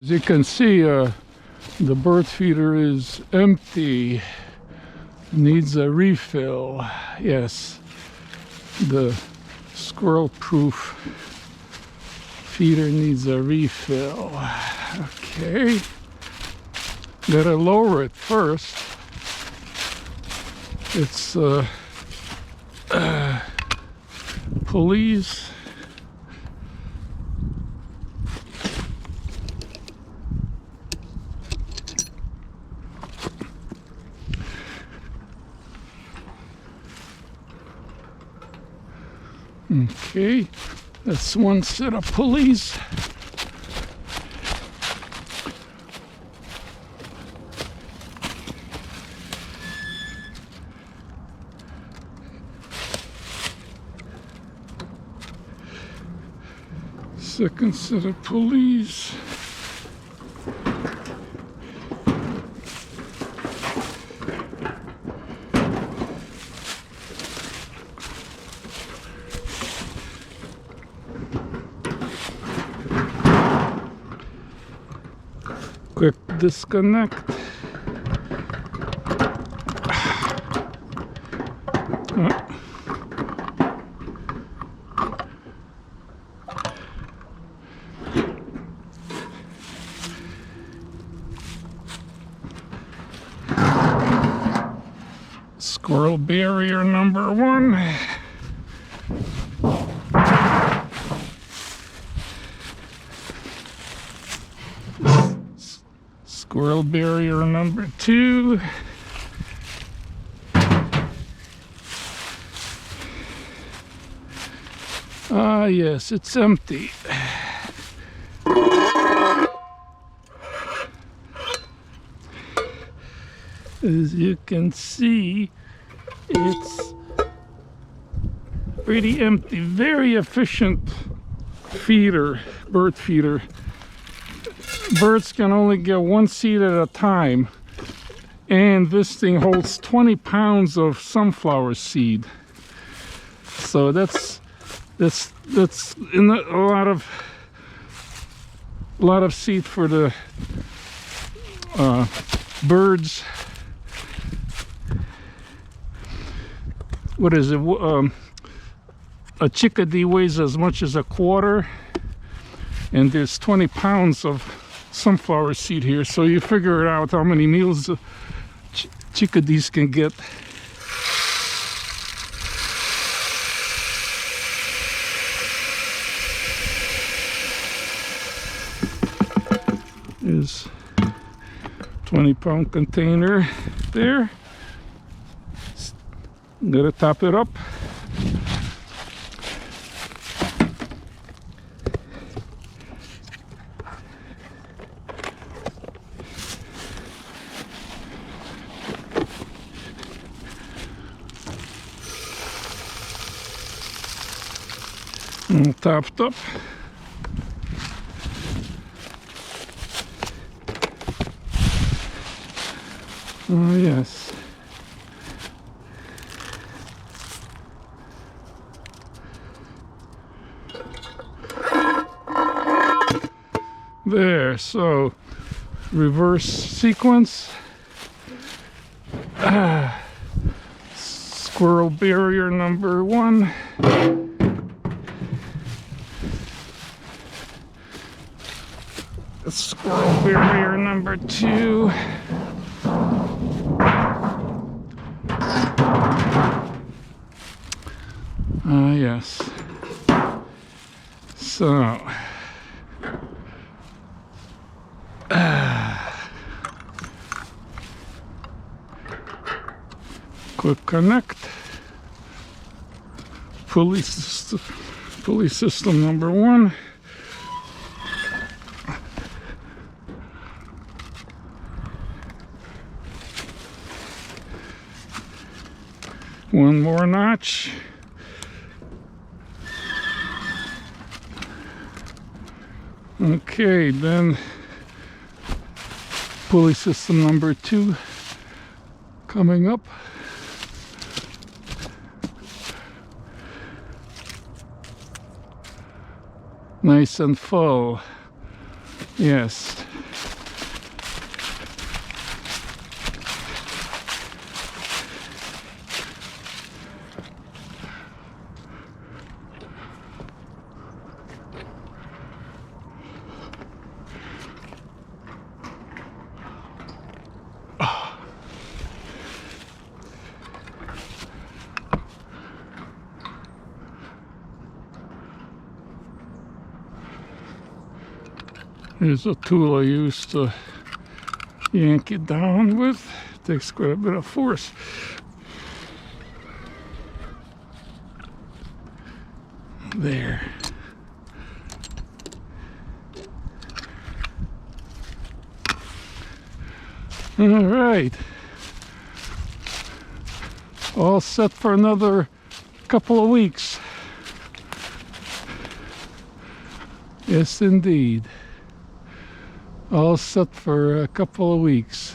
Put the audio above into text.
As you can see, the bird feeder is empty. Needs a refill. Yes, the squirrel-proof feeder needs a refill. Okay, gotta lower it first. It's pulleys. Okay, that's one set of pulleys. Second set of pulleys. Quick disconnect. Squirrel barrier number 1. Squirrel barrier number 2. Ah, yes, it's empty. As you can see, it's pretty empty. Very efficient feeder, bird feeder. Birds can only get one seed at a time, and this thing holds 20 pounds of sunflower seed. So that's in a lot of seed for the birds. What is it? A chickadee weighs as much as a quarter, and there's 20 pounds of sunflower seed here, so you figure out how many meals chickadees can get. Is 20-pound container there. Gotta top it up. And topped up. Oh yes. There, so reverse sequence. Squirrel barrier number 1. Squirrel barrier number 2. Ah, yes. So, quick connect. Pulley system number 1. One more notch. Okay, then pulley system number 2 coming up. Nice and full. Yes. Here's a tool I use to yank it down with. Takes quite a bit of force. There. All right. All set for another couple of weeks. Yes, indeed. All set for a couple of weeks.